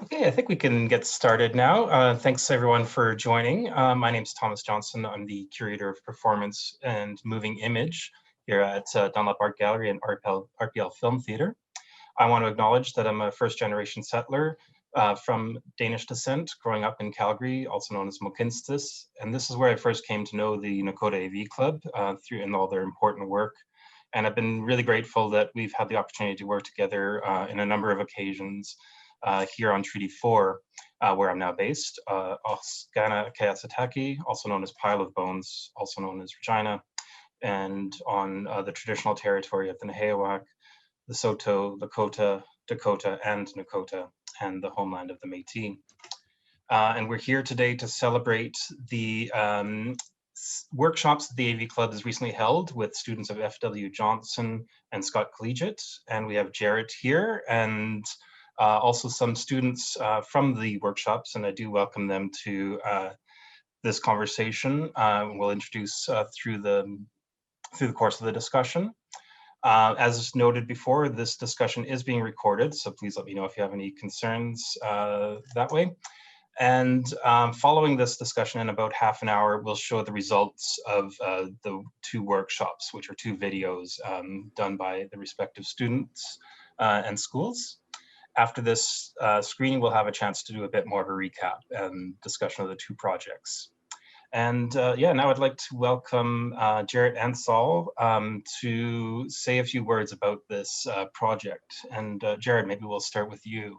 Okay, I think we can get started now. Thanks everyone for joining. My name is Thomas Johnson. I'm the curator of performance and moving image here at Dunlop Art Gallery and RPL Film Theatre. I want to acknowledge that I'm a first-generation settler from Danish descent, growing up in Calgary, also known as Mohkinstsis. And this is where I first came to know the Nakoda AV Club through and all their important work. And I've been really grateful that we've had the opportunity to work together in a number of occasions here on Treaty 4, where I'm now based. Osgana Kayasataki, also known as Pile of Bones, also known as Regina, and on the traditional territory of the Nehewak, the Saulteaux, Lakota, Dakota, and Nakota, and the homeland of the Métis. And we're here today to celebrate the workshops that the AV Club has recently held with students of F.W.Johnson and Scott Collegiate. And we have Jarret here and also some students from the workshops, and I do welcome them to this conversation. We'll introduce through the course of the discussion. As noted before, this discussion is being recorded, so please let me know if you have any concerns that way. And following this discussion in about half an hour, we'll show the results of the two workshops, which are two videos done by the respective students and schools. After this screening, we'll have a chance to do a bit more of a recap and discussion of the two projects. And yeah, now I'd like to welcome Jarret and Saul to say a few words about this project. And Jarret, maybe we'll start with you.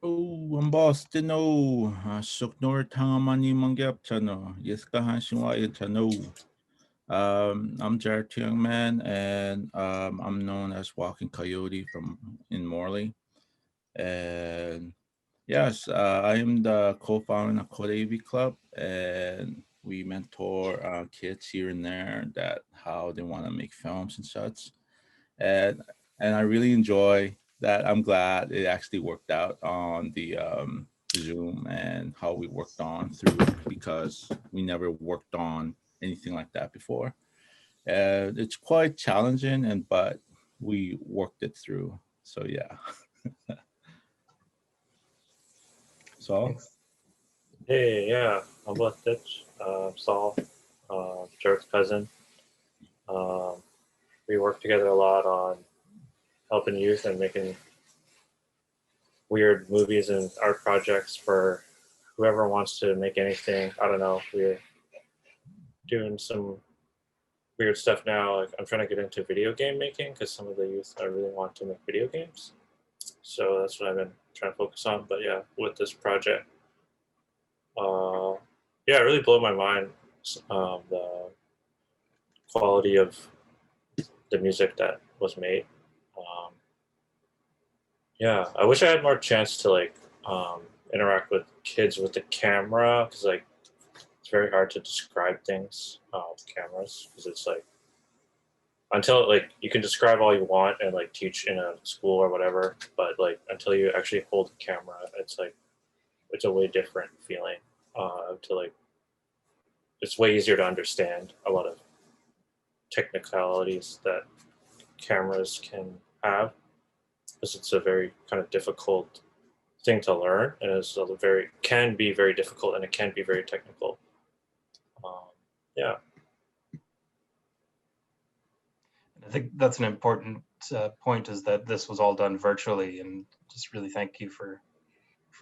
Ang boss tino suknor tangamani mangyapchano yeskahan tano. I'm Jarret Twoyoungmen, and I'm known as Walking Coyote in Morley. And yes, I am the co-founder of Nakoda AV Club, and we mentor kids here and there that how they want to make films and such. And I really enjoy that. I'm glad it actually worked out on the Zoom and how we worked on through it, because we never worked on anything like that before. It's quite challenging, but we worked it through. So yeah. Saul? Thanks. Hey, yeah, I'm with Ditch, Saul, Jarrett's cousin. Um, we work together a lot on helping youth and making weird movies and art projects for whoever wants to make anything. I don't know. We're doing some weird stuff now. Like I'm trying to get into video game making because some of the youth I really want to make video games. So that's what I've been trying to focus on. But yeah, with this project, yeah, it really blew my mind, the quality of the music that was made. Yeah, I wish I had more chance to like interact with kids with the camera, because like it's very hard to describe things with cameras, because it's like until like you can describe all you want and like teach in a school or whatever, but like until you actually hold the camera, it's like it's a way different feeling to like it's way easier to understand a lot of technicalities that cameras can have, because it's a very kind of difficult thing to learn, and it's a very can be very difficult, and it can be very technical. Yeah. I think that's an important point, is that this was all done virtually, and just really thank you for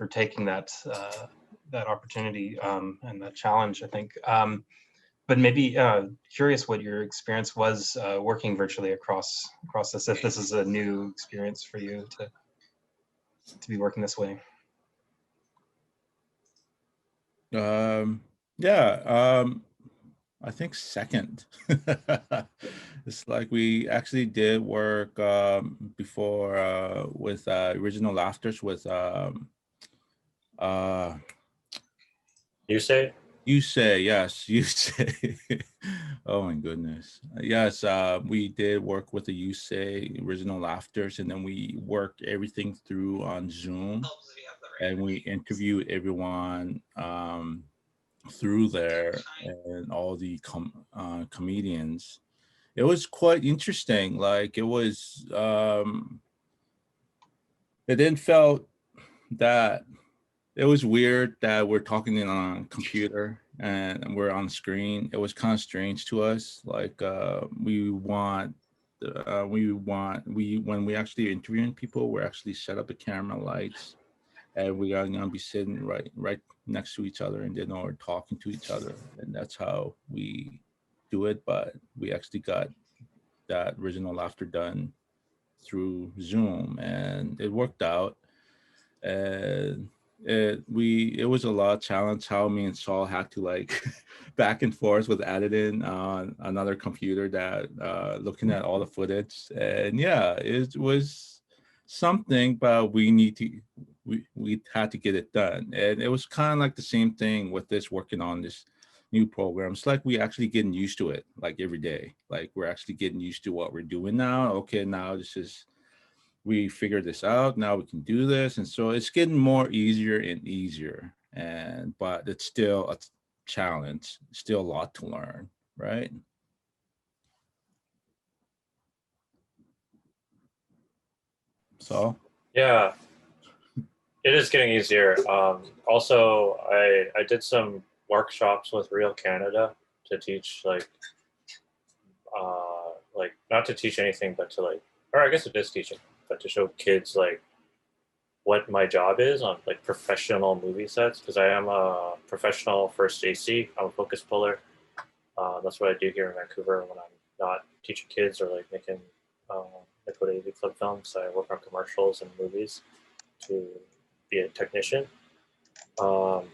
taking that that opportunity and that challenge, I think. But maybe curious what your experience was working virtually across this, if this is a new experience for you to be working this way. Yeah, I think second. It's like we actually did work before with Original Laughters with You say? You say, yes, you say. Oh my goodness. Yes, we did work with the You Say Original Laughters, and then we worked everything through on Zoom, and we interviewed everyone through there, and all the comedians. It was quite interesting. Like it was it then felt that it was weird that we're talking in on a computer and we're on screen. It was kind of strange to us. Like when we actually interviewing people, we're actually set up the camera lights, and we are gonna be sitting right next to each other, and then we're talking to each other, and that's how we do it. But we actually got that original laughter done through Zoom, and it worked out. And it was a lot of challenge how me and Saul had to like back and forth with editing on another computer that looking at all the footage. And yeah, it was something, but we had to get it done. And it was kind of like the same thing with this working on this new program. It's like we actually getting used to it like every day. Like we're actually getting used to what we're doing now. Okay, now this is we figured this out, now we can do this. And so it's getting more easier and easier, and but it's still a challenge, still a lot to learn, right? So Yeah, it is getting easier. Also, I did some workshops with Real Canada to teach like not to teach anything, but to like, or I guess it is teaching, but to show kids like what my job is on like professional movie sets, because I am a professional first AC. I'm a focus puller. That's what I do here in Vancouver when I'm not teaching kids or like making Nakoda AV Club films. I work on commercials and movies to be a technician. So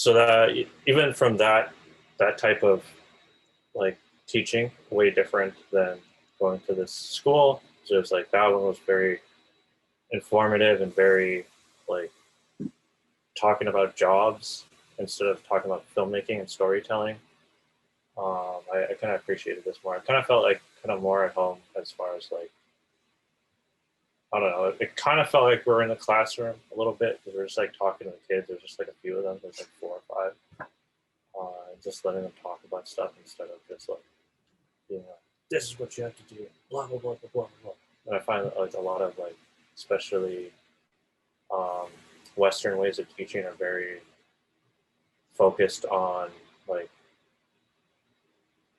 that even from that type of like teaching, way different than going to this school. So it's like that one was very informative and very like talking about jobs instead of talking about filmmaking and storytelling. I kind of appreciated this more. I kind of felt like kind of more at home as far as like, I don't know. It kind of felt like we're in the classroom a little bit because we're just like talking to the kids. There's just like a few of them. There's like 4 or 5. Just letting them talk about stuff instead of just like, you know, this is what you have to do, blah, blah, blah, blah, blah, blah. And I find that like a lot of like, especially Western ways of teaching are very focused on like,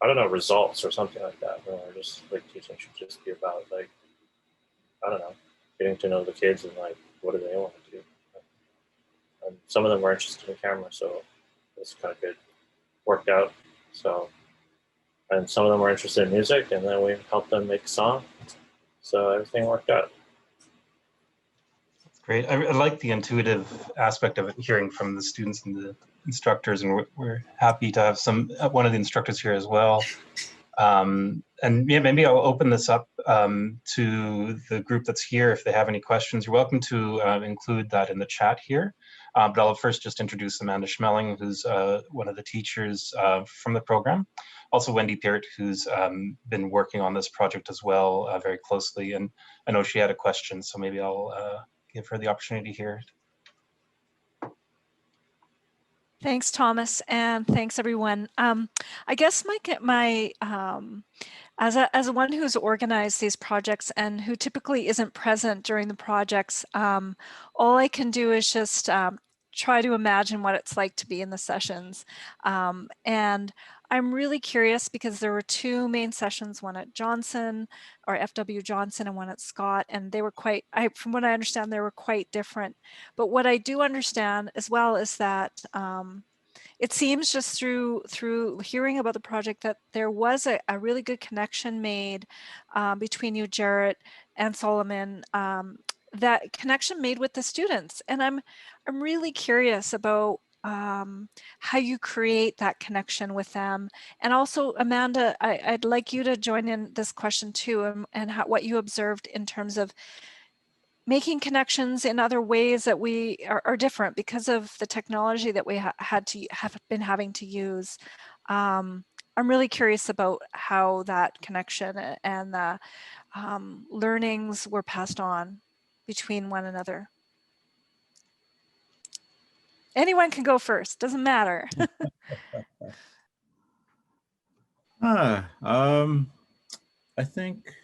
I don't know, results or something like that. Or just like teaching should just be about like, I don't know, getting to know the kids and like, what do they want to do? And some of them were interested in camera, so it's kind of good, worked out. So, and some of them were interested in music, and then we helped them make a song. So everything worked out. That's great. I like the intuitive aspect of it, hearing from the students and the instructors, and we're happy to have one of the instructors here as well. And yeah, maybe I'll open this up to the group that's here. If they have any questions, you're welcome to include that in the chat here. But I'll first just introduce Amanda Schmeling, who's one of the teachers from the program. Also Wendy Peart, who's been working on this project as well very closely. And I know she had a question, so maybe I'll give her the opportunity here. Thanks, Thomas, and thanks everyone. I guess as one who's organized these projects and who typically isn't present during the projects, all I can do is just try to imagine what it's like to be in the sessions. And I'm really curious because there were 2 main sessions, one at Johnson or F.W.Johnson and one at Scott, and they were quite, from what I understand, they were quite different. But what I do understand as well is that it seems just through hearing about the project that there was a really good connection made between you, Jarret, and Soloman. That connection made with the students, and I'm really curious about how you create that connection with them. And also, Amanda, I'd like you to join in this question too, and what you observed in terms of making connections in other ways that we are different because of the technology that we have been having to use. I'm really curious about how that connection and the learnings were passed on between one another. Anyone can go first, doesn't matter. I think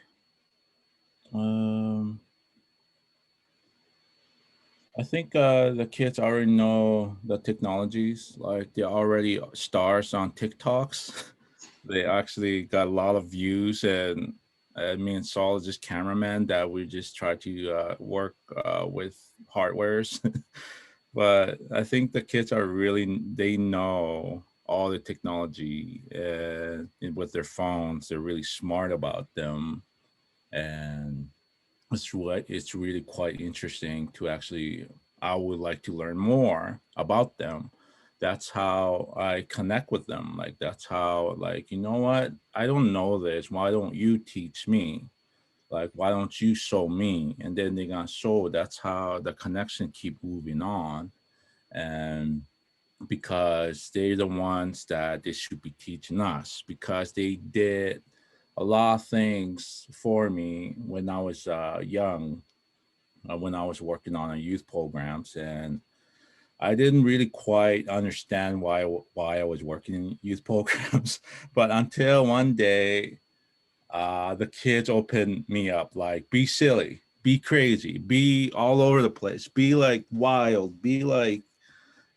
I think the kids already know the technologies, like they're already stars on TikToks. They actually got a lot of views, and me and Saul is just cameraman that we just try to work with hardwares. But I think the kids are really, they know all the technology and with their phones, they're really smart about them. And it's really quite interesting to actually, I would like to learn more about them. That's how I connect with them. Like, that's how, like, you know what? I don't know this. Why don't you teach me? Like, why don't you show me? And then they're gonna show. That's how the connection keep moving on. And because they're the ones that they should be teaching us, because they did a lot of things for me when I was young, when I was working on youth programs, and I didn't really quite understand why I was working in youth programs. But until one day, the kids opened me up, like, be silly, be crazy, be all over the place, be like wild, be like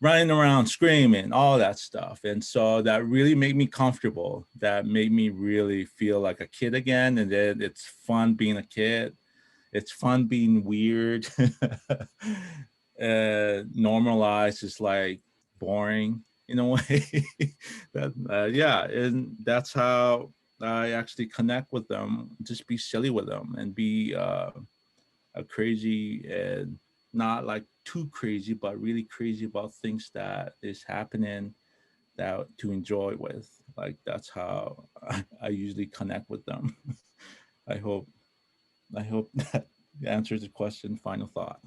running around screaming, all that stuff. And so that really made me comfortable. That made me really feel like a kid again. And then it's fun being a kid. It's fun being weird. Normalized is like boring in a way. Yeah, and that's how I actually connect with them. Just be silly with them and be a crazy, and not like too crazy, but really crazy about things that is happening that to enjoy with. Like, that's how I usually connect with them. I hope that answers the question. Final thought.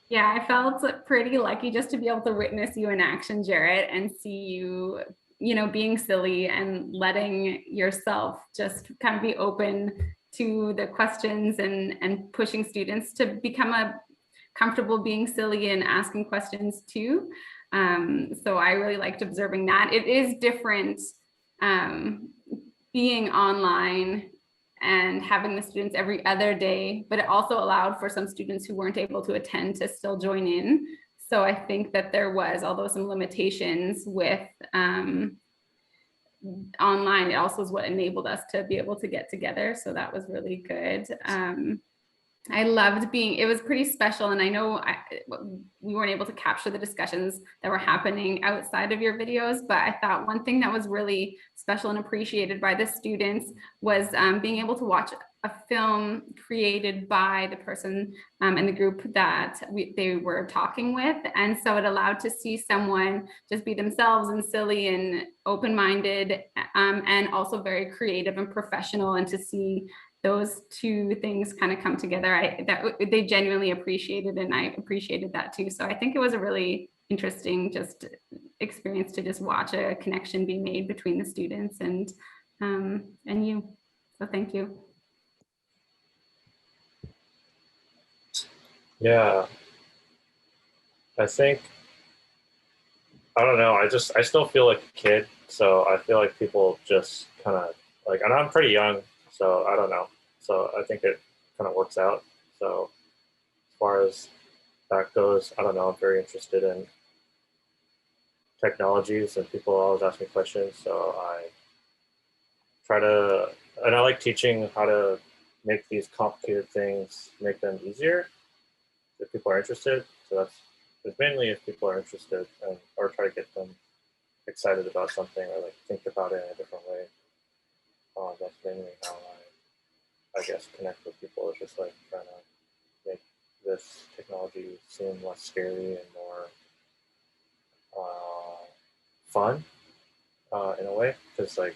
Yeah, I felt pretty lucky just to be able to witness you in action, Jarret, and see you, you know, being silly and letting yourself just kind of be open to the questions and pushing students to become comfortable being silly and asking questions too. So I really liked observing that. It is different being online and having the students every other day, but it also allowed for some students who weren't able to attend to still join in. So I think that there was, although some limitations with online, it also is what enabled us to be able to get together. So that was really good. I loved being, it was pretty special. And I know we weren't able to capture the discussions that were happening outside of your videos, but I thought one thing that was really special and appreciated by the students was being able to watch a film created by the person in the group that they were talking with. And so it allowed to see someone just be themselves and silly and open-minded and also very creative and professional, and to see those two things kind of come together. They genuinely appreciated, and I appreciated that too. So I think it was a really interesting just experience to just watch a connection be made between the students and you. So thank you. Yeah, I think, I don't know, I still feel like a kid. So I feel like people just kind of like, and I'm pretty young, so I don't know. So I think it kind of works out. So as far as that goes, I don't know, I'm very interested in technologies, and people always ask me questions. So I try to, and I like teaching how to make these complicated things, make them easier if people are interested. So it's mainly if people are interested, and or try to get them excited about something, or like think about it in a different way. That's mainly how I guess connect with people. It's just like trying to make this technology seem less scary and more fun in a way. Because like,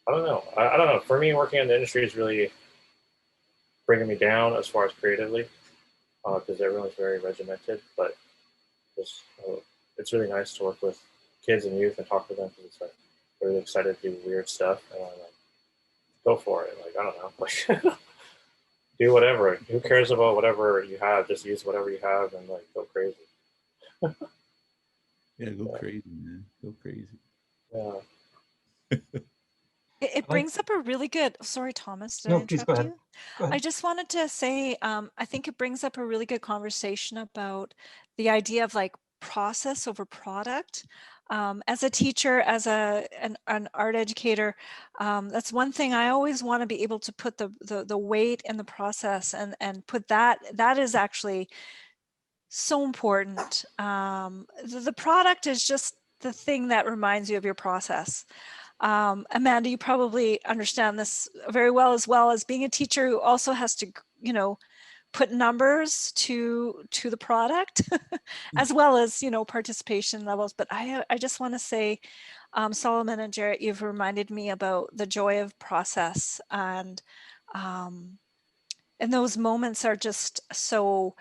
I don't know. I don't know. For me, working in the industry is really bringing me down as far as creatively, because everyone's very regimented. But it's really nice to work with kids and youth and talk to them, because it's like they're really excited to do weird stuff, and I'm like, go for it. Like, I don't know, like do whatever. Who cares about whatever you have? Just use whatever you have and like go crazy. Yeah, go crazy, man. Go crazy. Yeah. It brings up a really good, sorry, Thomas, did I No, please interrupt go ahead. you? Go ahead. I just wanted to say, I think it brings up a really good conversation about the idea of like process over product. As a teacher, as an art educator, that's one thing I always want to be able to put the weight in the process and put that is actually so important. The product is just the thing that reminds you of your process. Amanda, you probably understand this very well as being a teacher who also has to, you know, put numbers to the product as well as, you know, participation levels. But I just want to say, Soloman and Jarret, you've reminded me about the joy of process, and those moments are just so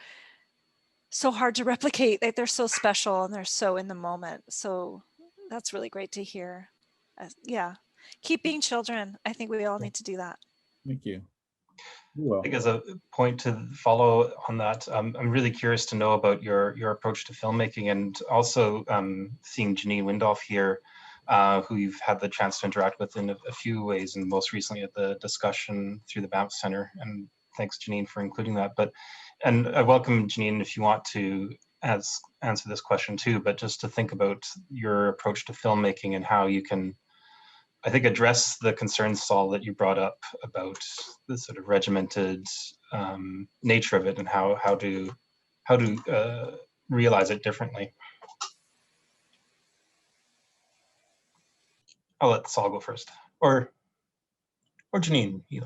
hard to replicate. Like, they're so special and they're so in the moment. So that's really great to hear. Yeah, keep being children. I think we all need to do that. Thank you. I think as a point to follow on that, I'm really curious to know about your approach to filmmaking, and also seeing Janine Windolf here, who you've had the chance to interact with in a few ways, and most recently at the discussion through the Banff Center. And thanks, Janine, for including that. And I welcome Janine if you want to answer this question too, but just to think about your approach to filmmaking and how you can, I think, address the concerns, Saul, that you brought up about the sort of regimented nature of it, and how to realize it differently. I'll let Saul go first, or Janine, either.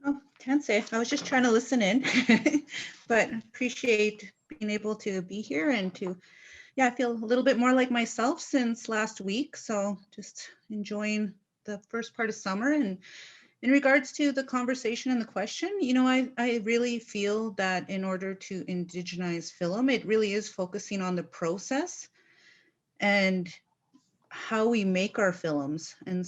Oh, can't say. I was just trying to listen in, but appreciate being able to be here and to, yeah, I feel a little bit more like myself since last week. So just enjoying the first part of summer. And in regards to the conversation and the question, you know, I really feel that in order to indigenize film, it really is focusing on the process and how we make our films. And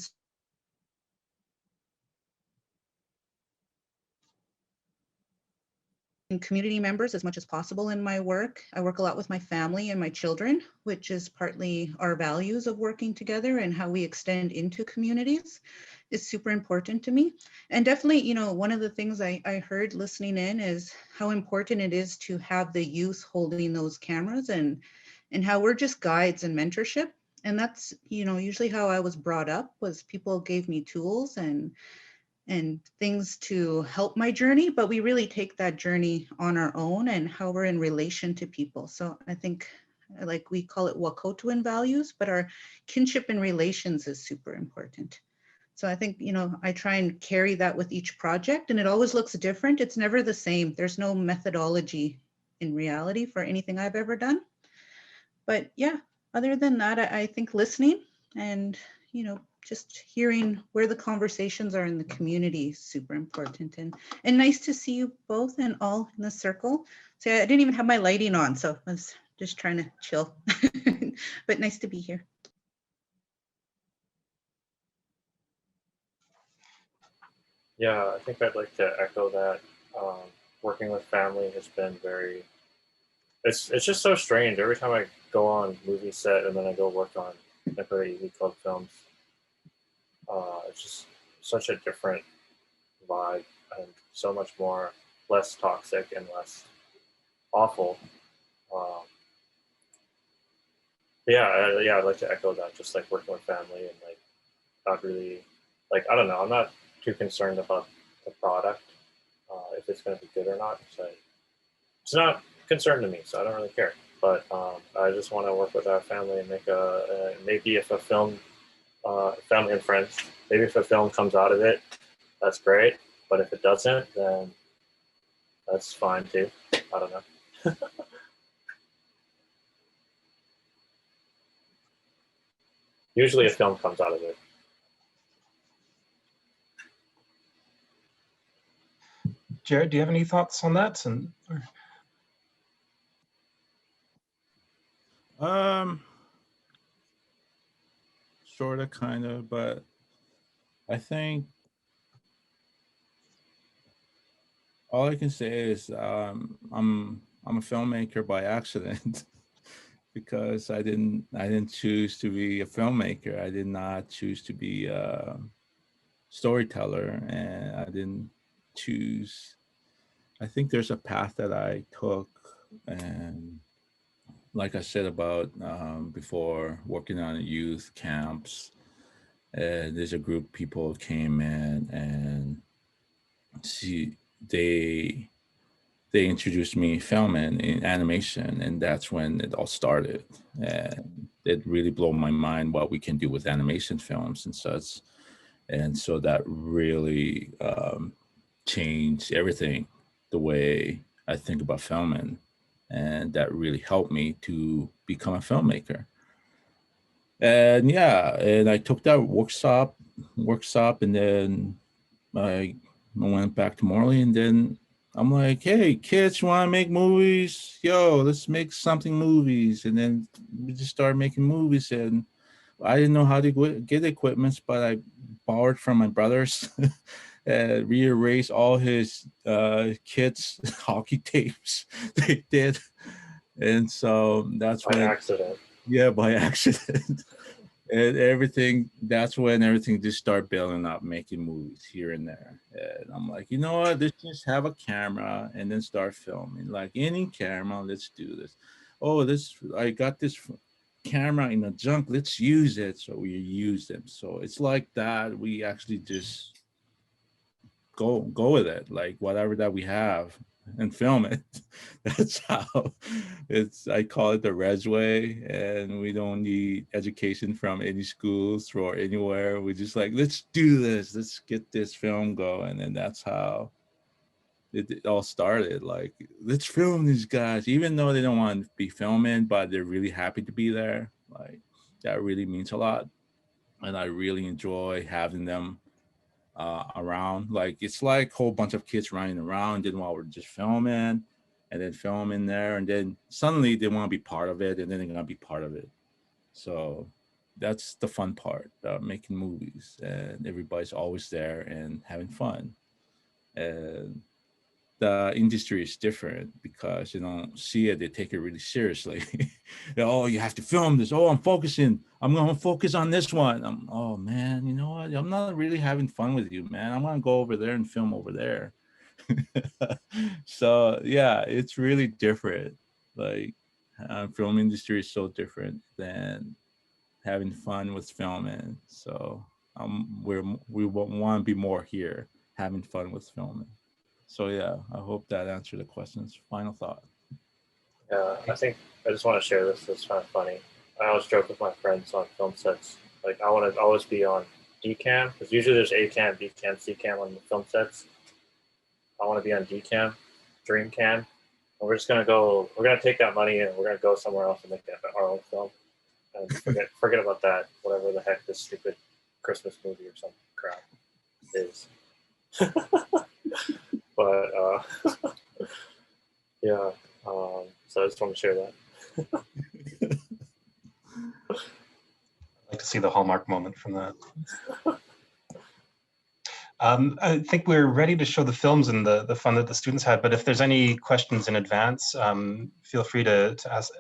community members as much as possible in my work. I work a lot with my family and my children, which is partly our values of working together, and how we extend into communities is super important to me. And definitely, you know, one of the things I heard listening in is how important it is to have the youth holding those cameras, and how we're just guides and mentorship. And that's, you know, usually how I was brought up, was people gave me tools and things to help my journey, but we really take that journey on our own and how we're in relation to people. So I think, like, we call it Wakotuan values, but our kinship and relations is super important. So I think, you know, I try and carry that with each project, and it always looks different. It's never the same. There's no methodology in reality for anything I've ever done. But yeah, other than that, I think listening and, you know, just hearing where the conversations are in the community is super important. And nice to see you both and all in the circle. So I didn't even have my lighting on, so I was just trying to chill, but nice to be here. Yeah, I think I'd like to echo that. Working with family has been very, it's just so strange. Every time I go on movie set and then I go work on Nakoda AV Club films, it's just such a different vibe, and so much more, less toxic and less awful. Yeah, I'd like to echo that. Just like working with family, and like not really, like, I don't know, I'm not too concerned about the product, if it's going to be good or not. So it's not a concern to me, so I don't really care. But I just want to work with our family and make maybe if a film, family and friends, maybe if a film comes out of it, that's great. But if it doesn't, then that's fine too. I don't know. Usually a film comes out of it. Jarret, do you have any thoughts on that? Sort of, kind of, but I think all I can say is I'm a filmmaker by accident. Because I didn't choose to be a filmmaker. I did not choose to be storyteller, and I didn't choose. I think there's a path that I took, and like I said about before, working on youth camps, there's a group of people came in and they introduced me filming in animation, and that's when it all started. And it really blew my mind what we can do with animation films and such. And so that really changed everything, the way I think about filming. And that really helped me to become a filmmaker. And yeah, and I took that workshop, and then I went back to Morley, and then I'm like, hey, kids, you want to make movies? Yo, let's make something movies. And then we just started making movies, and I didn't know how to get equipment, but I borrowed from my brothers, rearranged all his kids' hockey tapes they did. And so that's by accident. Yeah, by accident. And everything, that's when everything just started building up, making movies here and there. And I'm like, you know what, let's just have a camera and then start filming. Like any camera, let's do this. Oh, I got this camera in a junk, let's use it. So we use them. So it's like that. We actually just go with it, like whatever that we have, and film it. That's how I call it the res way, and we don't need education from any schools or anywhere. We just like, let's do this, let's get this film going. And that's how it all started. Like, let's film these guys, even though they don't want to be filming, but they're really happy to be there. Like, that really means a lot, and I really enjoy having them around. Like, it's like a whole bunch of kids running around, then while we're just filming, and then filming there, and then suddenly they want to be part of it, and then they're gonna be part of it. So that's the fun part about making movies, and everybody's always there and having fun. And the industry is different because you don't see it, they take it really seriously. Oh, you have to film this. Oh, I'm focusing. I'm going to focus on this one. Oh man, you know what? I'm not really having fun with you, man. I'm going to go over there and film over there. So yeah, it's really different. Like, film industry is so different than having fun with filming. So we want to be more here, having fun with filming. So yeah, I hope that answered the questions. Final thought. Yeah, I think I just want to share this. It's kind of funny. I always joke with my friends on film sets. Like, I want to always be on D-cam, because usually there's A-cam, B-cam, C-cam on the film sets. I want to be on D-cam, Dream Cam. And we're just going to take that money and we're going to go somewhere else and make our own film. And forget about that, whatever the heck this stupid Christmas movie or some crap is. But yeah, so I just want to share that. I'd like to see the Hallmark moment from that. I think we're ready to show the films and the fun that the students had, but if there's any questions in advance, feel free to ask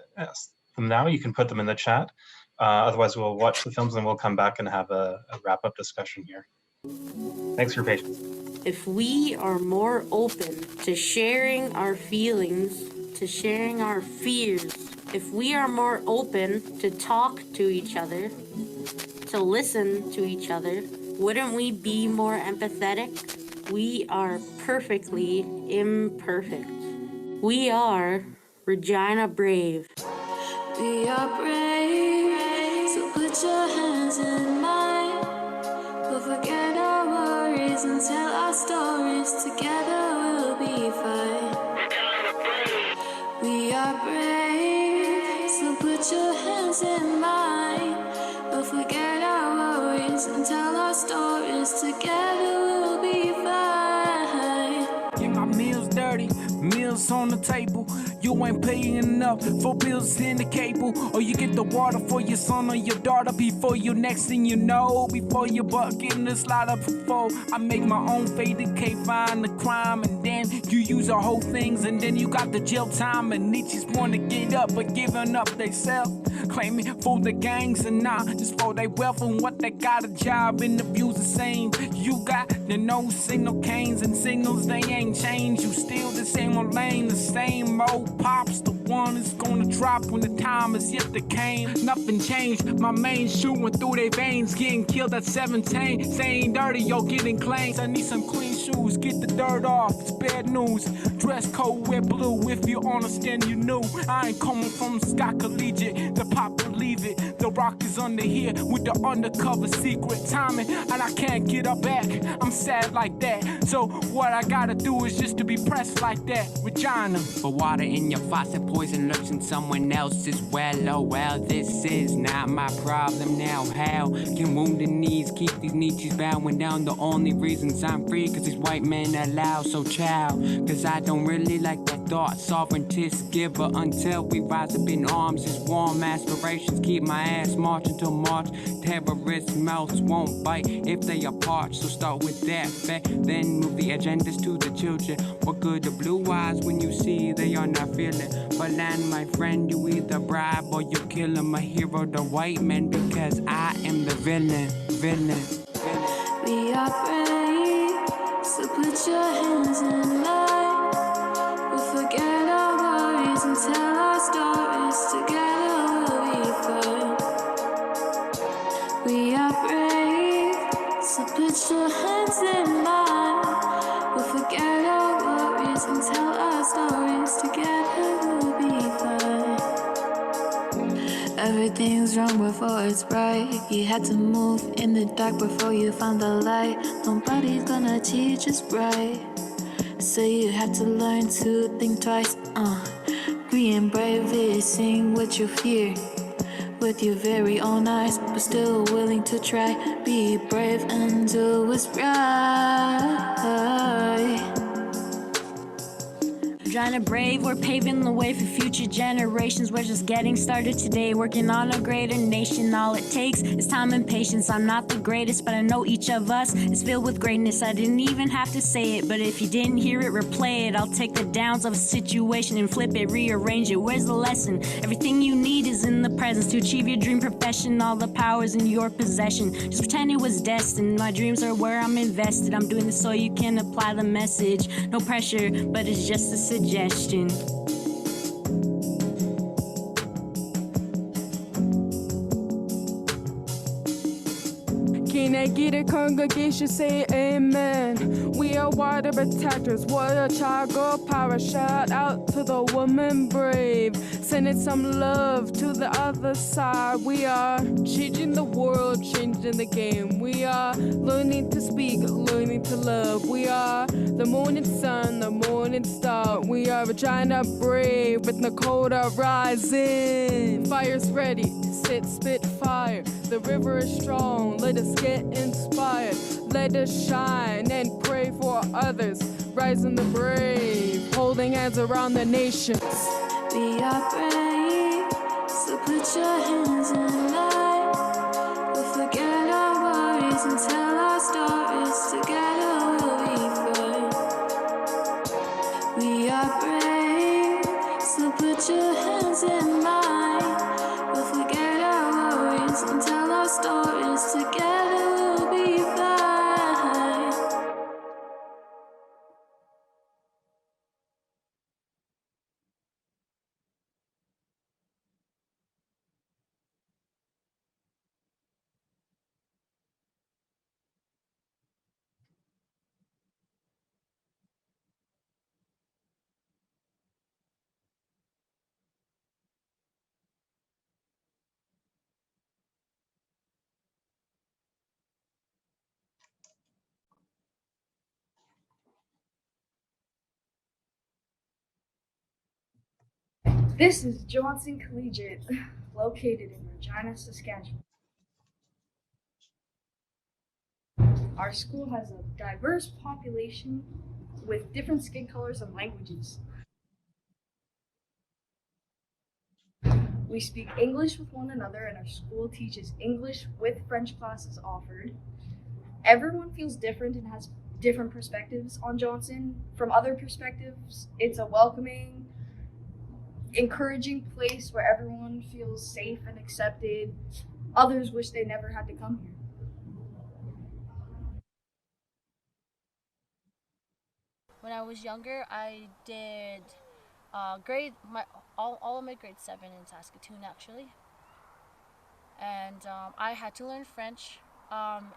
them now. You can put them in the chat. Otherwise, we'll watch the films and we'll come back and have a wrap-up discussion here. Thanks for your patience. If we are more open to sharing our feelings, to sharing our fears, if we are more open to talk to each other, to listen to each other, wouldn't we be more empathetic? We are perfectly imperfect. We are Regina Brave. We are brave, so put your hands in mine. We'll forget our worries and tell our stories. Together we'll be fine. We are brave, so put your hands in mine. We'll forget our worries and tell our stories. Together we'll be fine. Get my meals dirty, meals on the table. You ain't paying enough for bills in the cable. Or you get the water for your son or your daughter before you. Next thing you know, before your butt getting the slide before I make my own faded K, find the crime. And then you use the whole things, and then you got the jail time. And Nietzsche's want to get up but giving up they self. claiming for the gangs and not just for their wealth and what they got a job and the views the same. You got the no signal canes and signals, they ain't changed. You still the same old lane, the same old pops, the one is gonna drop when the time is yet to came. Nothing changed, my main shooting through their veins, getting killed at 17, saying dirty, yo, getting claims. I need some clean shoes, get the dirt off, it's bad news. Dress code wear blue, if you understand you knew. I ain't coming from Scott Collegiate, the pop believe it. The rock is under here with the undercover secret timing, and I can't get up back, I'm sad like that. So what I gotta do is just to be pressed like that, Regina. But water in your faucet, poison lurks in someone else's well. Oh well, this is not my problem now. How can wounded knees keep these niches bowing down? The only reasons I'm free cause these white men allow. So child, cause I don't really like that thought. Sovereignist giver until we rise up in arms. These warm aspirations keep my ass marching till March. Terrorist mouths won't bite if they are parched. So start with that fact, then move the agendas to the children. What good the blue eyes when you see they are not feeling? But land, my friend, you either bribe or you kill him. A hero, the white man, because I am the villain. We are brave, so put your hands in line. We'll forget our worries and tell our stories. Together we'll be fine. We are brave, so put your hands in line. We'll forget our worries and tell our stories. Together we'll be fine. Everything's wrong before it's right. You had to move in the dark before you found the light. Nobody's gonna teach us right, so you have to learn to think twice. Being bravely sing what you fear with your very own eyes, but still willing to try. Be brave and do what's right. Trying to brave, we're paving the way for future generations. We're just getting started today, working on a greater nation. All it takes is time and patience. I'm not the greatest, but I know each of us is filled with greatness. I didn't even have to say it, but if you didn't hear it, replay it. I'll take the downs of a situation and flip it, rearrange it. Where's the lesson? Everything you need is in the presence to achieve your dream profession. All the powers in your possession. Just pretend it was destined. My dreams are where I'm invested. I'm doing this so you can apply the message. No pressure, but it's just a suggestion. Can I get a congregation say amen? We are water protectors, water child girl power. Shout out to the woman brave, sending some love to the other side. We are changing the world, changing the game. We are learning to speak, learning to love. We are the morning sun, the morning star. We are Regina brave with Nakoda rising. Fire's ready, set spit fire. The river is strong, let us get inspired. Let us shine and pray for others. Rising the brave, holding hands around the nations. We are brave, so put your hands in line. We'll forget our worries and tell our stories. Together we'll be fine. We are brave, so put your hands in line. We'll forget our worries and tell our stories. Together we'll be fine. This is Johnson Collegiate, located in Regina, Saskatchewan. Our school has a diverse population with different skin colors and languages. We speak English with one another, and our school teaches English with French classes offered. Everyone feels different and has different perspectives on Johnson. From other perspectives, it's a welcoming encouraging place where everyone feels safe and accepted. Others wish they never had to come here. When I was younger, I did all of my grade 7 in Saskatoon actually, and I had to learn French.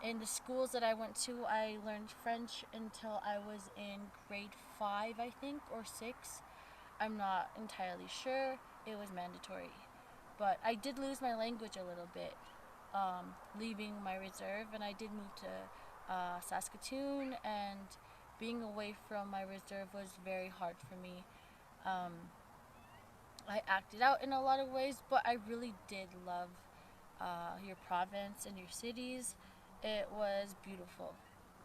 In the schools that I went to, I learned French until I was in grade 5, I think, or 6. I'm not entirely sure. It was mandatory, but I did lose my language a little bit, leaving my reserve, and I did move to Saskatoon, and being away from my reserve was very hard for me. I acted out in a lot of ways, but I really did love your province and your cities. It was beautiful.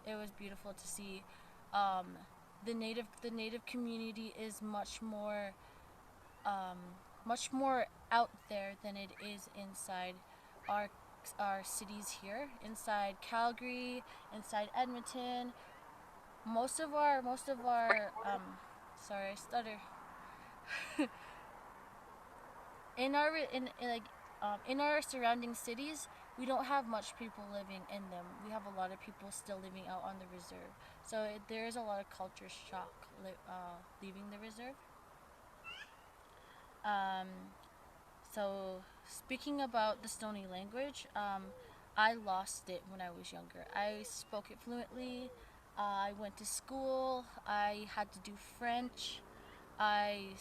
It was beautiful to see. The native community is much more out there than it is inside our cities here. Inside Calgary, inside Edmonton, most of our sorry, I stutter. In our surrounding cities, we don't have much people living in them. We have a lot of people still living out on the reserve. So there is a lot of culture shock leaving the reserve. So speaking about the Stoney language, I lost it when I was younger. I spoke it fluently. I went to school. I had to do French. I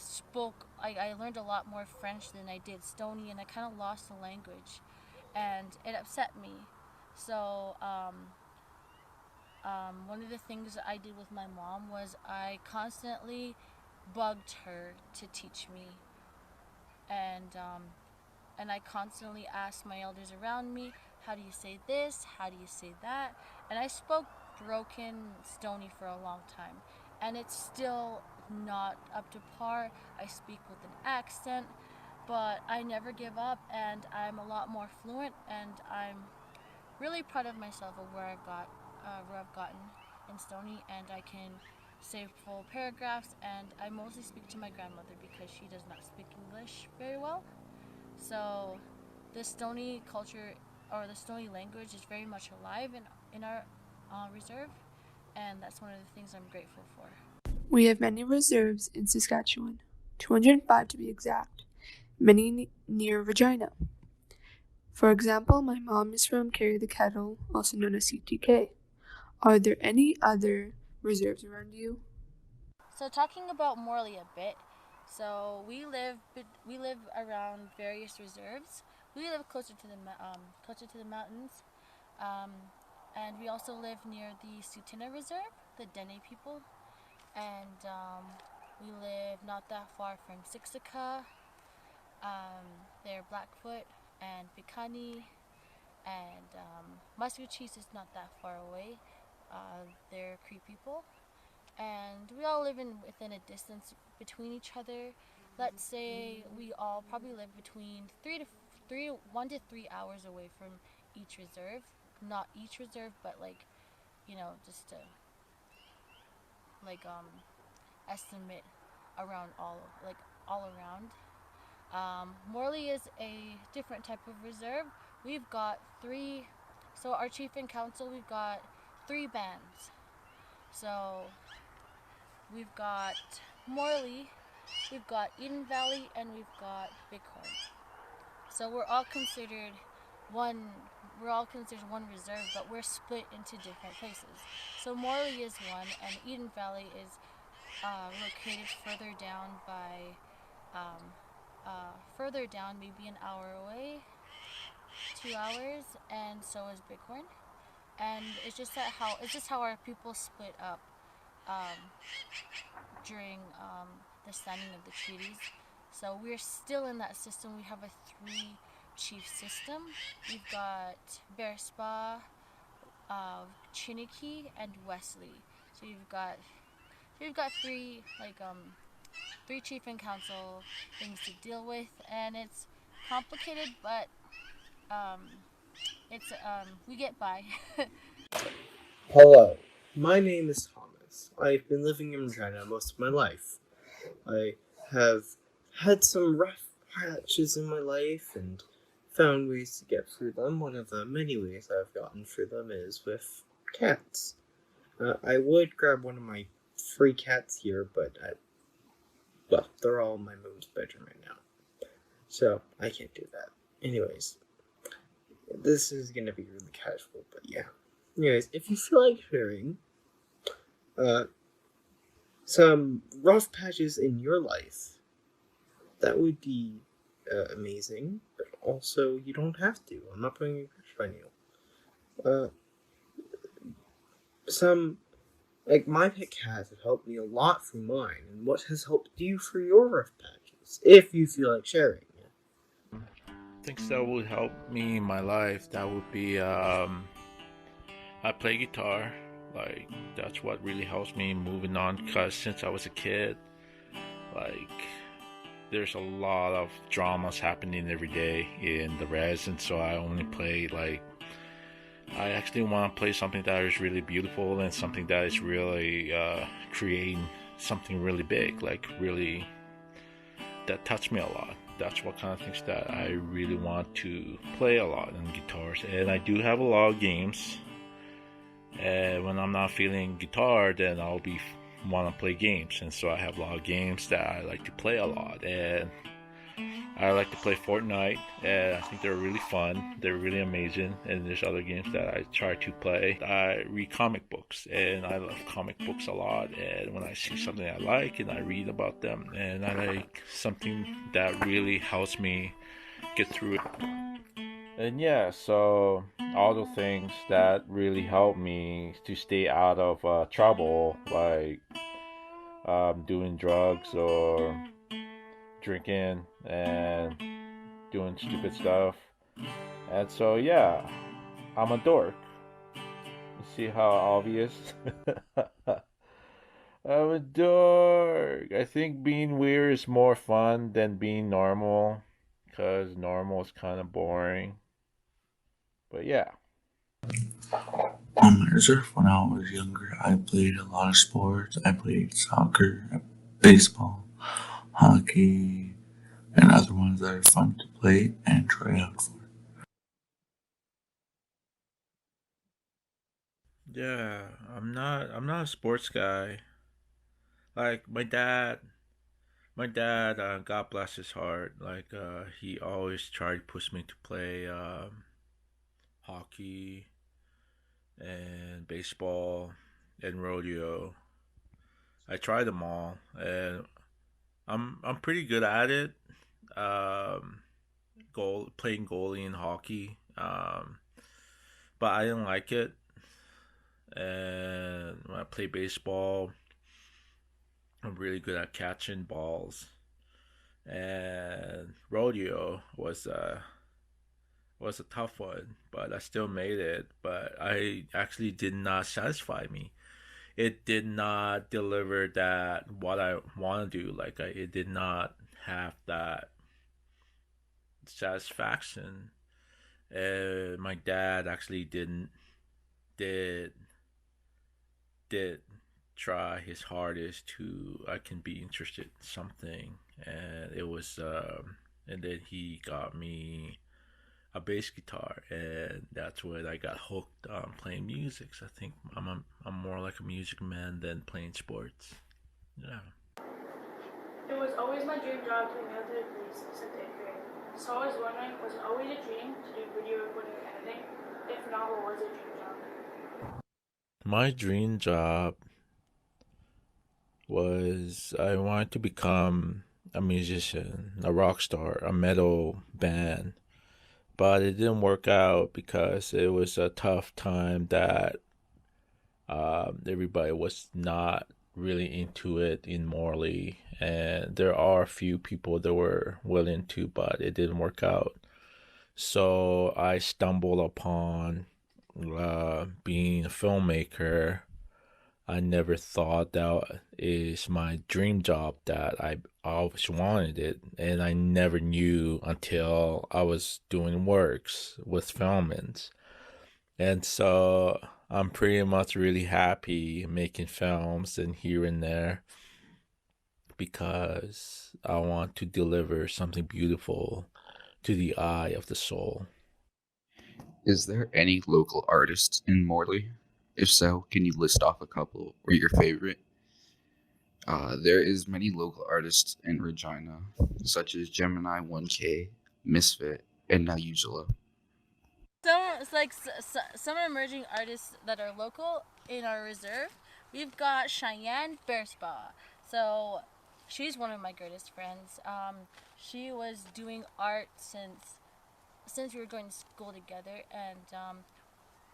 learned a lot more French than I did Stoney, and I kind of lost the language, and it upset me. So one of the things I did with my mom was I constantly bugged her to teach me, and I constantly asked my elders around me, how do you say this? How do you say that? And I spoke broken Stoney for a long time, and it's still not up to par. I speak with an accent, but I never give up, and I'm a lot more fluent, and I'm really proud of myself of where I've gotten in Stoney, and I can say full paragraphs, and I mostly speak to my grandmother because she does not speak English very well. So the Stoney culture, or the Stoney language, is very much alive in our reserve, and that's one of the things I'm grateful for. We have many reserves in Saskatchewan, 205 to be exact, many near Regina. For example, my mom is from Carry the Kettle, also known as Chiniquay. Are there any other reserves around you? So talking about Morley a bit, so we live around various reserves. We live closer to the mountains, and we also live near the Tsuut'ina Reserve, the Dene people, and we live not that far from Siksika. They're Blackfoot and Piikani, and Musqueam is not that far away. They're Cree people, and we all live within a distance between each other. Let's say we all probably live between 1 to 3 hours away from each reserve. Not each reserve, but just to estimate around all around. Morley is a different type of reserve. We've got 3. So our chief and council, we've got 3 bands. So we've got Morley, we've got Eden Valley, and we've got Bighorn. So we're all considered one reserve, but we're split into different places. So Morley is one, and Eden Valley is located further down, maybe an hour away, 2 hours, and so is Bighorn. And it's just how our people split up during the signing of the treaties. So we're still in that system. We have a 3-chief system. We've got Bearspaw, Chiniquay, and Wesley. So we've got 3 chief and council things to deal with, and it's complicated, but we get by. Hello, my name is Thomas. I've been living in Regina most of my life. I have had some rough patches in my life and found ways to get through them. One of the many ways I've gotten through them is with cats. I would grab one of my 3 cats here, but well, they're all in my mom's bedroom right now, so I can't do that. Anyways, this is gonna be really casual, but yeah. Anyways, if you feel like sharing some rough patches in your life, that would be amazing, but also you don't have to. I'm not putting any pressure on you. Like my pet cats have helped me a lot through mine, and what has helped you for your rough patches, if you feel like sharing. Things that would help me in my life, that would be I play guitar. Like, that's what really helps me moving on, because since I was a kid, like, there's a lot of dramas happening every day in the res, and so I only play, like, I actually want to play something that is really beautiful and something that is really creating something really big, like really that touch me a lot. That's what kind of things that I really want to play a lot in guitars. And I do have a lot of games. And when I'm not feeling guitar, then I'll be want to play games. And so I have a lot of games that I like to play a lot. And I like to play Fortnite, and I think they're really fun. They're really amazing. And there's other games that I try to play. I read comic books, and I love comic books a lot. And when I see something I like, and I read about them, and I like something that really helps me get through it. And yeah, so all the things that really help me to stay out of trouble, like doing drugs or drinking and doing stupid stuff. And so yeah, I'm a dork. You see how obvious? I'm a dork. I think being weird is more fun than being normal, because normal is kind of boring. But yeah. On my reserve, when I was younger, I played a lot of sports. I played soccer, baseball, hockey, and other ones that are fun to play and try out for. Yeah, I'm not a sports guy. Like my dad, God bless his heart, like he always tried to push me to play hockey and baseball and rodeo. I tried them all, and I'm pretty good at it. Playing goalie in hockey, but I didn't like it. And when I play baseball, I'm really good at catching balls. And rodeo was a tough one, but I still made it. But I actually did not satisfy me. It did not deliver that what I want to do. Like it did not have that satisfaction. My dad actually did try his hardest to I can be interested in something, and it was and then he got me a bass guitar, and that's when I got hooked on playing music. So I think I'm more like a music man than playing sports. Yeah. It was always my dream job to be able to degree since 8th grade. So I was wondering, was it always a dream to do video recording or editing? If not, what was your dream job? My dream job was I wanted to become a musician, a rock star, a metal band. But it didn't work out because it was a tough time that everybody was not really into it in Morley. And there are a few people that were willing to, but it didn't work out. So I stumbled upon being a filmmaker. I never thought that is my dream job, that I always wanted it, and I never knew until I was doing works with filmings. And so I'm pretty much really happy making films and here and there. because I want to deliver something beautiful to the eye of the soul. Is there any local artists in Morley? If so, can you list off a couple or your favorite? There is many local artists in Regina, such as Gemini 1K, Misfit, and Nayujala. Some emerging artists that are local in our reserve. We've got Cheyenne Bearspaw. So she's one of my greatest friends. She was doing art since we were going to school together, and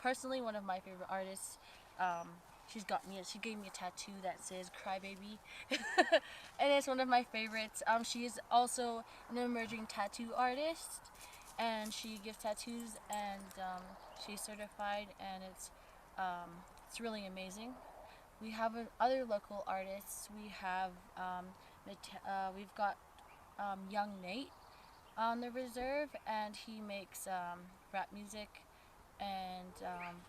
personally one of my favorite artists. She gave me a tattoo that says "Crybaby," and it's one of my favorites. She is also an emerging tattoo artist, and she gives tattoos, and she's certified, and it's really amazing. We have other local artists. We have we've got Young Nate on the reserve, and he makes rap music, and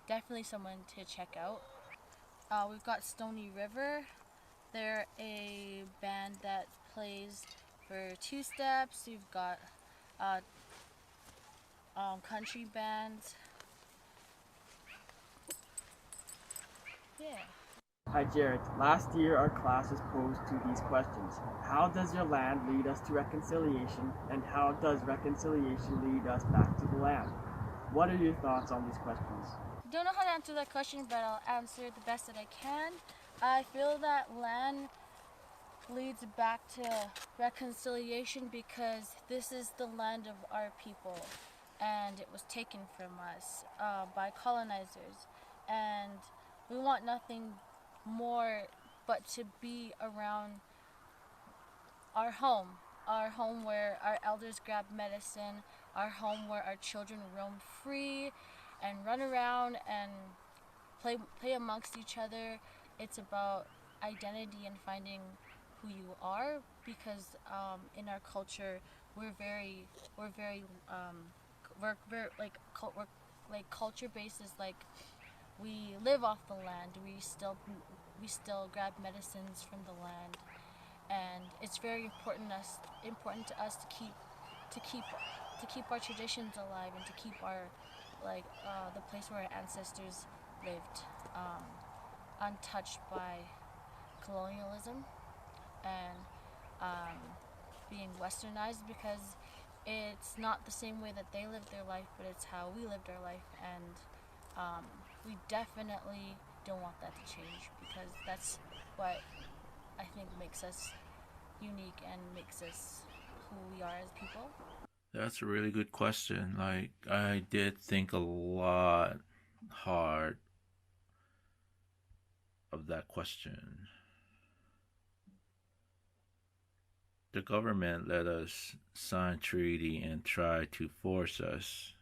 definitely someone to check out. We've got Stony River. They're a band that plays for two steps. We've got country bands. Yeah. Hi Jarret. Last year our class was posed to these questions. How does your land lead us to reconciliation, and how does reconciliation lead us back to the land? What are your thoughts on these questions? I don't know how to answer that question, but I'll answer it the best that I can. I feel that land leads back to reconciliation because this is the land of our people, and it was taken from us by colonizers, and we want nothing more but to be around our home where our elders grab medicine, our home where our children roam free and run around and play amongst each other. It's about identity and finding who you are, because in our culture we're very culture based. Is like we live off the land. We still grab medicines from the land, and it's very important to us to keep our traditions alive, and to keep our the place where our ancestors lived untouched by colonialism and being westernized, because it's not the same way that they lived their life, but it's how we lived our life, and we definitely don't want that to change, because that's what I think makes us unique and makes us who we are as people. That's a really good question. Like, I did think a lot hard of that question. The government let us sign treaty and try to force us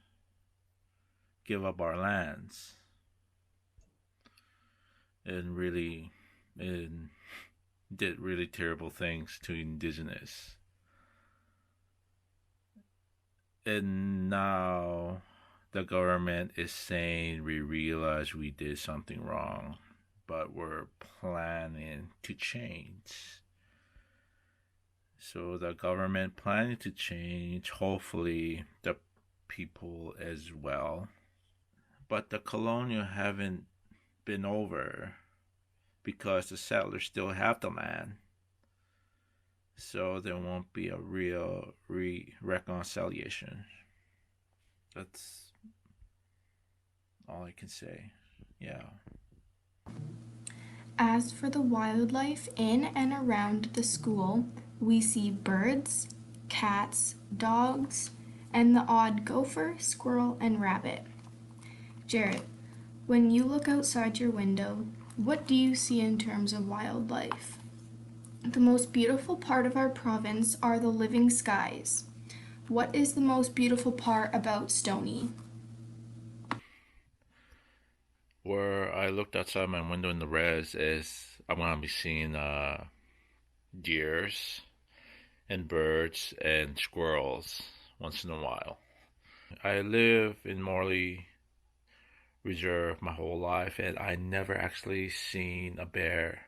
give up our lands, and did really terrible things to indigenous. And now the government is saying we realize we did something wrong, but we're planning to change. So the government planning to change, hopefully the people as well. But the colonial haven't been over, because the settlers still have the land. So there won't be a real reconciliation. That's all I can say. Yeah. As for the wildlife in and around the school, we see birds, cats, dogs, and the odd gopher, squirrel, and rabbit. Jarret, when you look outside your window, what do you see in terms of wildlife? The most beautiful part of our province are the living skies. What is the most beautiful part about Stoney? Where I looked outside my window in the res is I'm going to be seeing deers and birds and squirrels once in a while. I live in Morley my whole life, and I never actually seen a bear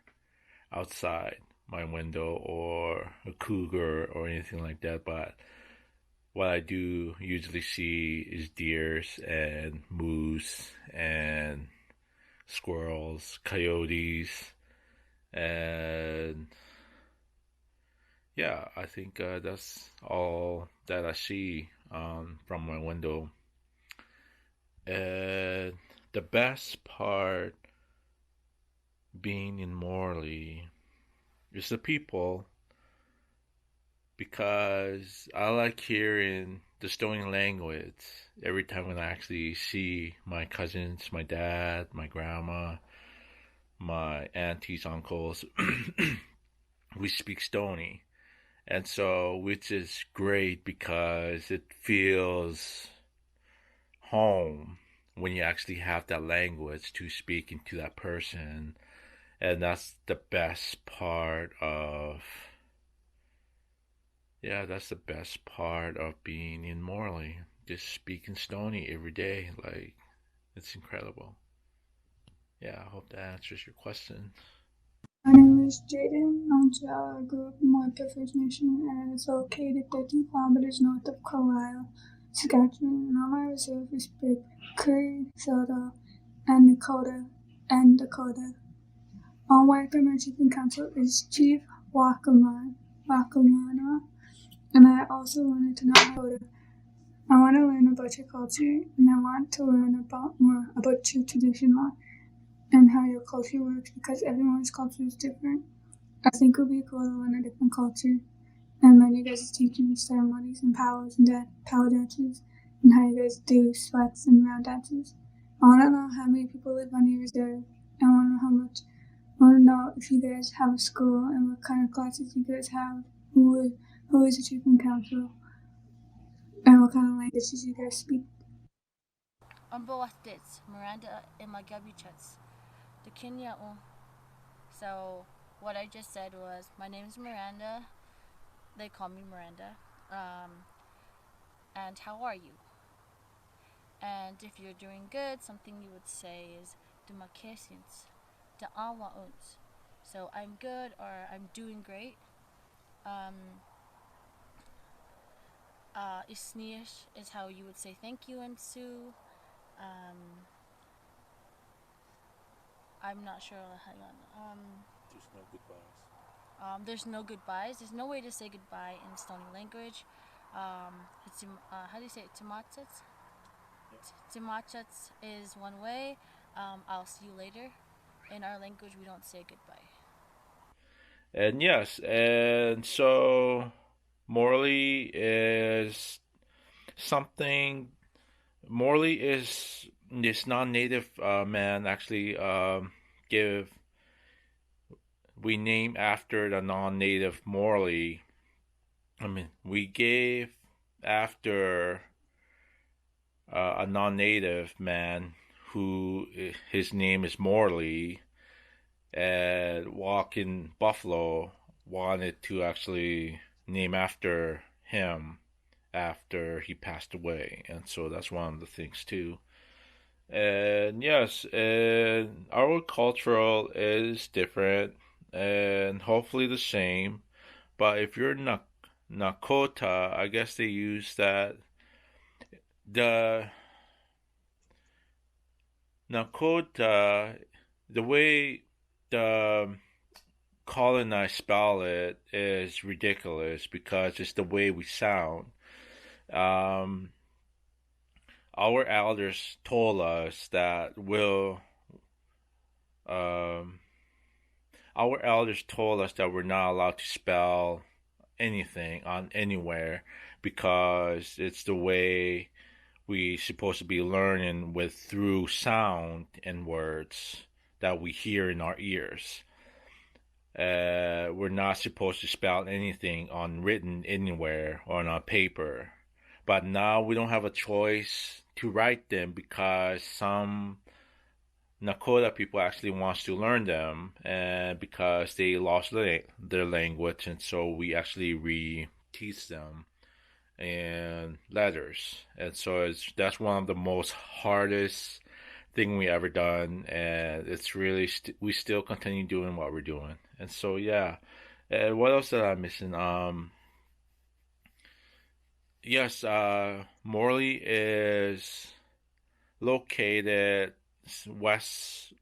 outside my window or a cougar or anything like that, but what I do usually see is deers and moose and squirrels, coyotes, and yeah, I think that's all that I see from my window. And the best part being in Morley is the people, because I like hearing the Stoney language every time when I actually see my cousins, my dad, my grandma, my aunties, uncles. We speak Stoney. And so, which is great because it feels home when you actually have that language to speak into that person. And that's the best part of, that's the best part of being in Morley. Just speaking Stoney every day. Like, it's incredible. Yeah, I hope that answers your question. My name is Jaden Montiel. I grew up in Winnipeg First Nation, and it is located 13 kilometers north of Carlisle, Saskatchewan. And on my reserve, we speak Cree, Saulteaux, and Nakoda, and Dakota. On Winnipeg, my chief in council is Chief Wakamana, and I also wanted to know Nakoda. I want to learn about your culture, and I want to learn more about your tradition and how your culture works, because everyone's culture is different. I think it would be cool to learn a different culture and learn you guys' teaching ceremonies and powers and power dances and how you guys do sweats and round dances. I want to know how many people live on your reserve. I want to know how much. I want to know if you guys have a school and what kind of classes you guys have. Who is the chief in council? And what kind of languages you guys speak. Miranda Imagabichets. The Kenya. So what I just said was, my name is Miranda. They call me Miranda. And how are you? And if you're doing good, something you would say is Dumakesins, the Awa uns. So I'm good or I'm doing great. Isniish is how you would say thank you in Sioux. I'm not sure. Hang on. There's no goodbyes. There's no goodbyes. There's no way to say goodbye in Stoney language. How do you say it? Timachats? Timachats is one way. I'll see you later. In our language, we don't say goodbye. And yes, and so Morley is something. Morley is this non-native man actually we name after the non-native Morley. I mean, we gave after a non-native man who his name is Morley, and Walking Buffalo wanted to actually name after him after he passed away, and so that's one of the things too. And yes, and our cultural is different and hopefully the same, but if you're Nakota, I guess they use that. The Nakoda, the way the colonized spell it is ridiculous because it's the way we sound. Our elders told us that we're not allowed to spell anything on anywhere because it's the way we supposed to be learning through sound and words that we hear in our ears. We're not supposed to spell anything on written anywhere or on paper. But now we don't have a choice to write them because some Nakoda people actually wants to learn them, and because they lost their language, and so we actually re-teach them in letters. And so that's one of the most hardest thing we ever done, and it's really we still continue doing what we're doing. And so yeah, And what else did I missing? Yes, Morley is located west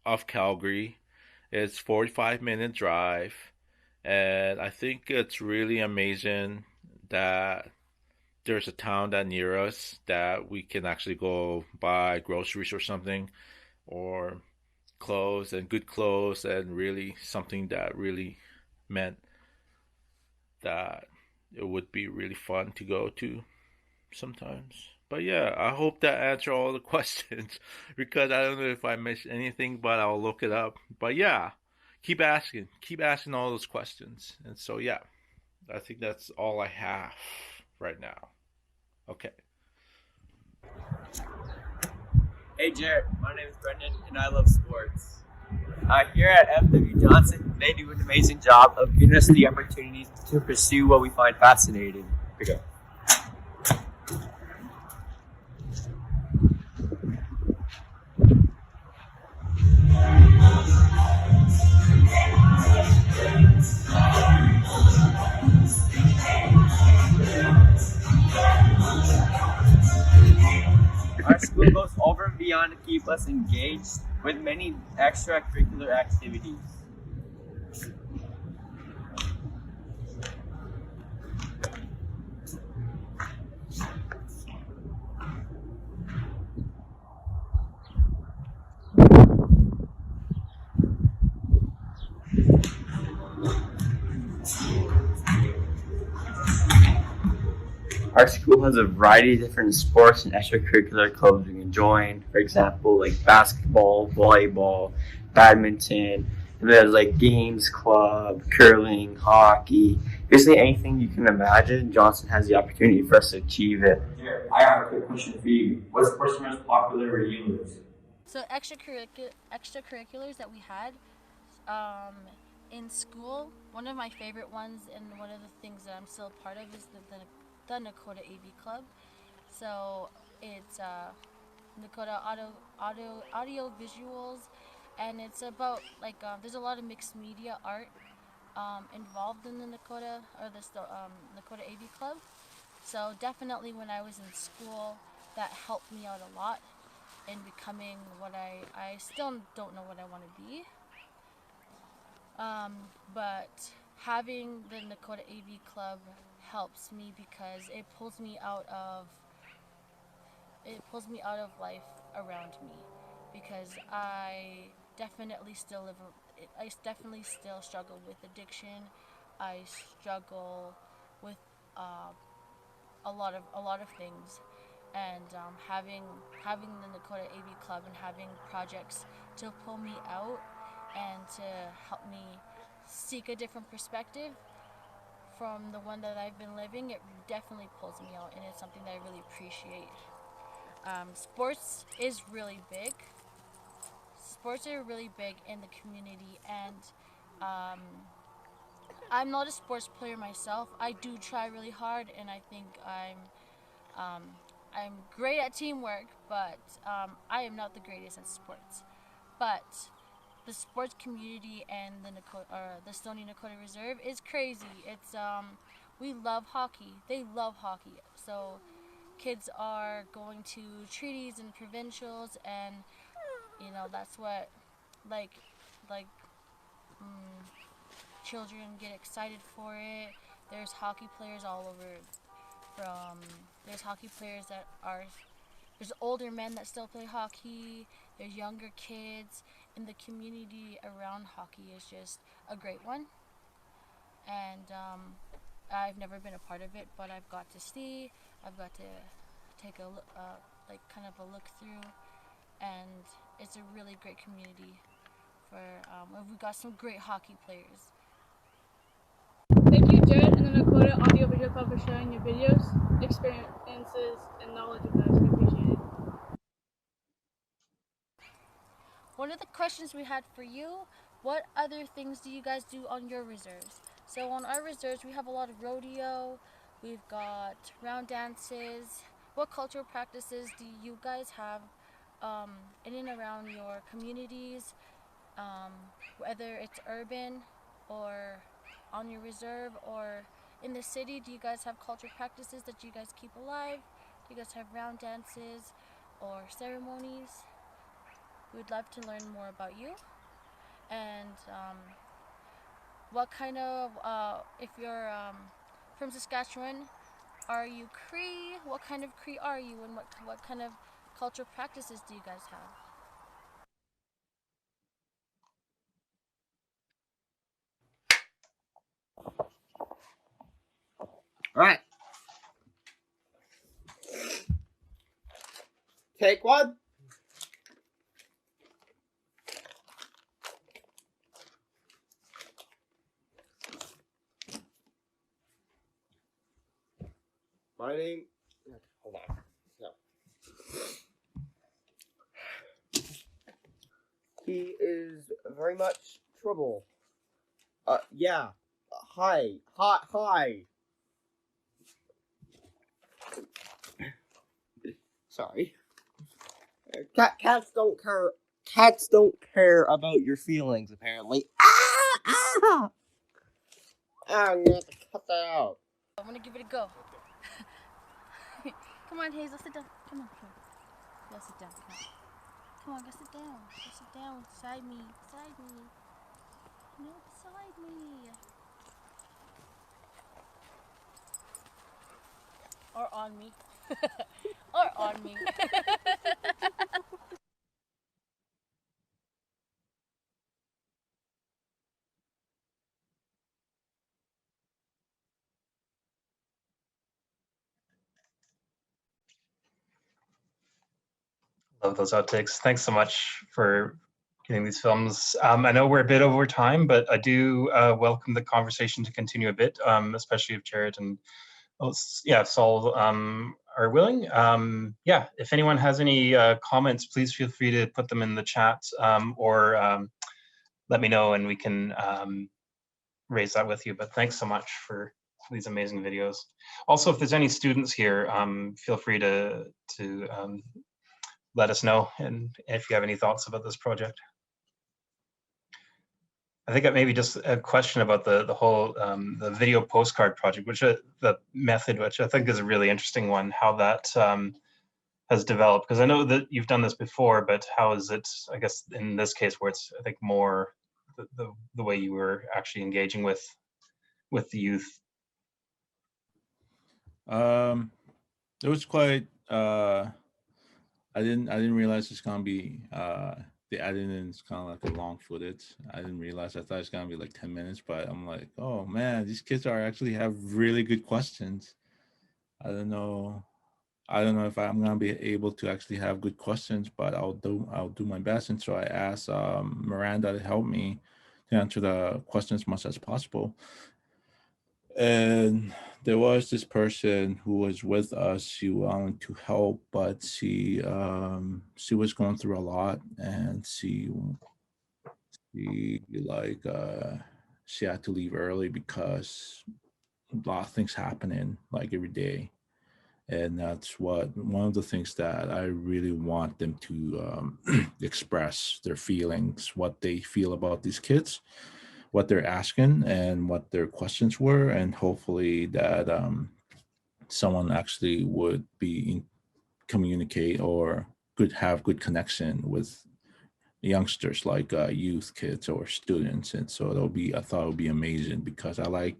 of Calgary. It's 45-minute drive, and I think it's really amazing that there's a town that near us that we can actually go buy groceries or something, or clothes and good clothes, and really something that really meant that it would be really fun to go to sometimes. But yeah, I hope that answered all the questions because I don't know if I missed anything, but I'll look it up. But yeah, keep asking all those questions. And so yeah, I think that's all I have right now. Okay. Hey Jarret, my name is Brendan and I love sports. Here at F.W.Johnson, they do an amazing job of giving us the opportunities to pursue what we find fascinating. Here we go. Our school goes over and beyond to keep us engaged with many extracurricular activities. Our school has a variety of different sports and extracurricular clubs we can join. For example, like basketball, volleyball, badminton. And there's like games club, curling, hockey. Basically anything you can imagine, Johnson has the opportunity for us to achieve it. I have a quick question for you. What sports are most popular where you live? So extracurriculars that we had in school, one of my favorite ones and one of the things that I'm still a part of is the Nakoda AV Club. So it's Nakoda audio visuals, and it's about like there's a lot of mixed media art involved in the Nakoda or the Nakoda AV Club. So definitely when I was in school, that helped me out a lot in becoming what I still don't know what I want to be. But having the Nakoda AV Club helps me because it pulls me out of life around me, because I definitely still struggle with addiction. I struggle with a lot of things, and having the Nakoda AV Club and having projects to pull me out and to help me seek a different perspective from the one that I've been living, it definitely pulls me out, and it's something that I really appreciate. Sports is really big. Sports are really big in the community, and I'm not a sports player myself. I do try really hard, and I think I'm great at teamwork, but I am not the greatest at sports. But the sports community and the Stoney-Nakoda Reserve is crazy. It's we love hockey. They love hockey. So kids are going to treaties and provincials, and that's what like children get excited for it. There's hockey players all over. There's hockey players that are there's older men that still play hockey. There's younger kids, and the community around hockey is just a great one. And I've never been a part of it, but I've got to see. I've got to take a look, kind of a look through, and it's a really great community. We've got some great hockey players. Thank you, Jarret and the Nakoda Audio Video Club for sharing your videos, experiences, and knowledge with us. We appreciate it. One of the questions we had for you, what other things do you guys do on your reserves? So on our reserves, we have a lot of rodeo, we've got round dances. What cultural practices do you guys have in and around your communities, whether it's urban or on your reserve or in the city? Do you guys have cultural practices that you guys keep alive? Do you guys have round dances or ceremonies? We'd love to learn more about you. And what kind of, if you're from Saskatchewan, are you Cree? What kind of Cree are you, and what kind of cultural practices do you guys have? All right. Take one. My name. Hold on. No. He is very much trouble. Yeah. Hi. Sorry. Cats don't care. Cats don't care about your feelings, apparently. I'm gonna have to cut that out. I'm gonna give it a go. Come on, Hazel, sit down. Come on. Go sit down. Come on, go sit down. Go sit down beside me. No, beside me. Or on me. Or on me. Love those outtakes. Thanks so much for getting these films. I know we're a bit over time, but I do welcome the conversation to continue a bit, especially if Jarret and Sol are willing. Yeah, if anyone has any comments, please feel free to put them in the chat or let me know and we can raise that with you. But thanks so much for these amazing videos. Also, if there's any students here, feel free to let us know, and if you have any thoughts about this project. I think maybe just a question about the whole the video postcard project, which the method, which I think is a really interesting one, how that has developed. Because I know that you've done this before, but how is it, I guess, in this case where it's, I think, more the way you were actually engaging with the youth? It was quite I didn't realize it's gonna be the editing is kind of like a long footage. I didn't realize. I thought it's gonna be like 10 minutes, but I'm like, oh man, these kids are actually have really good questions. I don't know if I'm gonna be able to actually have good questions, but I'll do my best. And so I asked Miranda to help me to answer the questions as much as possible. And there was this person who was with us. She wanted to help, but she was going through a lot, and she had to leave early because a lot of things happening like every day. And that's one of the things that I really want them to express their feelings, what they feel about these kids, what they're asking and what their questions were, and hopefully that someone actually would communicate or have good connection with youngsters like youth, kids, or students. And so I thought it would be amazing, because I like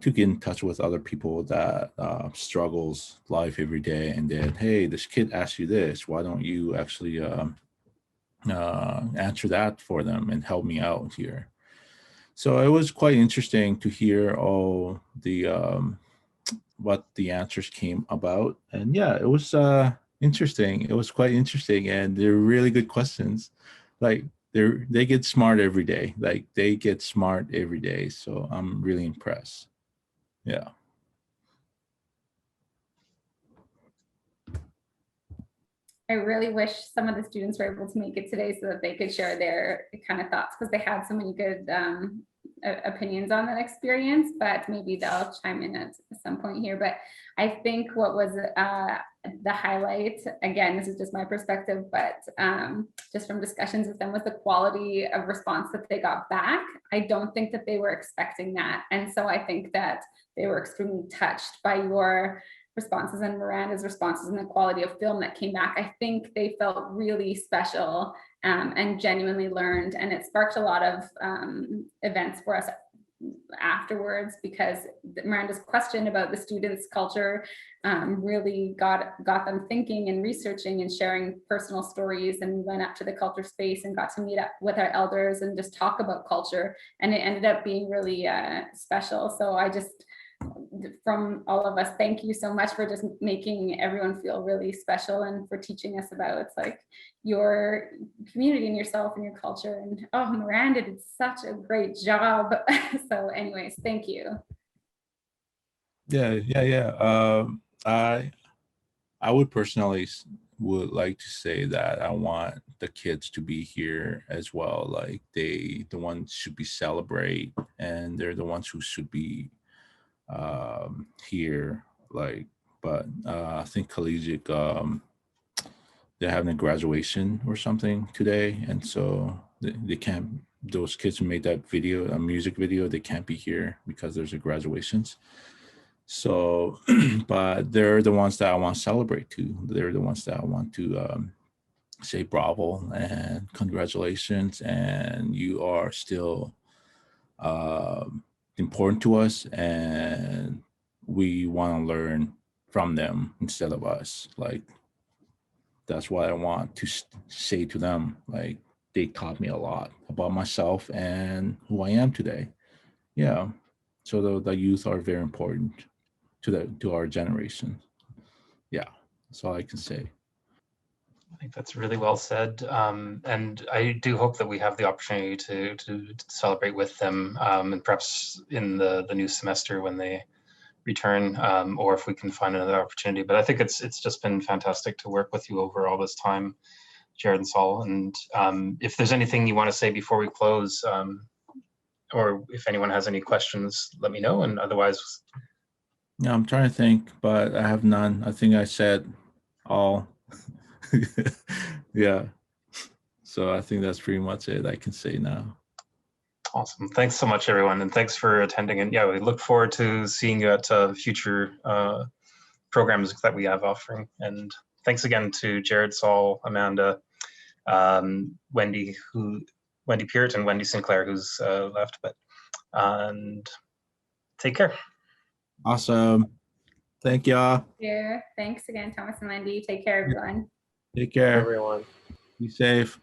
to get in touch with other people that struggles life every day, and then, hey, this kid asked you this, why don't you actually answer that for them and help me out here? So it was quite interesting to hear all the what the answers came about. And yeah, it was interesting. It was quite interesting, and they're really good questions. Like they get smart every day. So I'm really impressed. Yeah. I really wish some of the students were able to make it today so that they could share their kind of thoughts, because they had so many good opinions on that experience, but maybe they'll chime in at some point here. But I think what was the highlight, again, this is just my perspective, but just from discussions with them, was the quality of response that they got back. I don't think that they were expecting that. And so I think that they were extremely touched by your responses and Miranda's responses and the quality of film that came back. I think they felt really special and genuinely learned, and it sparked a lot of events for us afterwards, because Miranda's question about the students' culture really got them thinking and researching and sharing personal stories, and we went up to the culture space and got to meet up with our elders and just talk about culture, and it ended up being really special. So I just, from all of us, thank you so much for just making everyone feel really special and for teaching us about like your community and yourself and your culture. And oh, Miranda did such a great job. So anyways, thank you. Yeah. I would personally would like to say that I want the kids to be here as well. Like the ones should be celebrate, and they're the ones who should be here. Like, but I think collegiate, they're having a graduation or something today, and so they can't. Those kids who made that video, a music video, they can't be here because there's a graduations. So, but they're the ones that I want to celebrate too. They're the ones that I want to say bravo and congratulations, and you are still important to us, and we want to learn from them instead of us. Like, that's what I want to say to them. Like, they taught me a lot about myself and who I am today. Yeah. So the youth are very important to our generation. Yeah, that's all I can say. I think that's really well said. And I do hope that we have the opportunity to celebrate with them, and perhaps in the new semester when they return, or if we can find another opportunity. But I think it's just been fantastic to work with you over all this time, Jarret and Sol. And if there's anything you want to say before we close, or if anyone has any questions, let me know. And otherwise, yeah, I'm trying to think, but I have none. I think I said all. Yeah. So I think that's pretty much it I can say now. Awesome. Thanks so much, everyone. And thanks for attending. And yeah, we look forward to seeing you at future programs that we have offering. And thanks again to Jarret, Sol, Amanda, Wendy Peart, and Wendy Sinclair, who's left. But and take care. Awesome. Thank y'all. Yeah. Thanks again, Thomas and Wendy. Take care, everyone. Take care. Everyone. Be safe.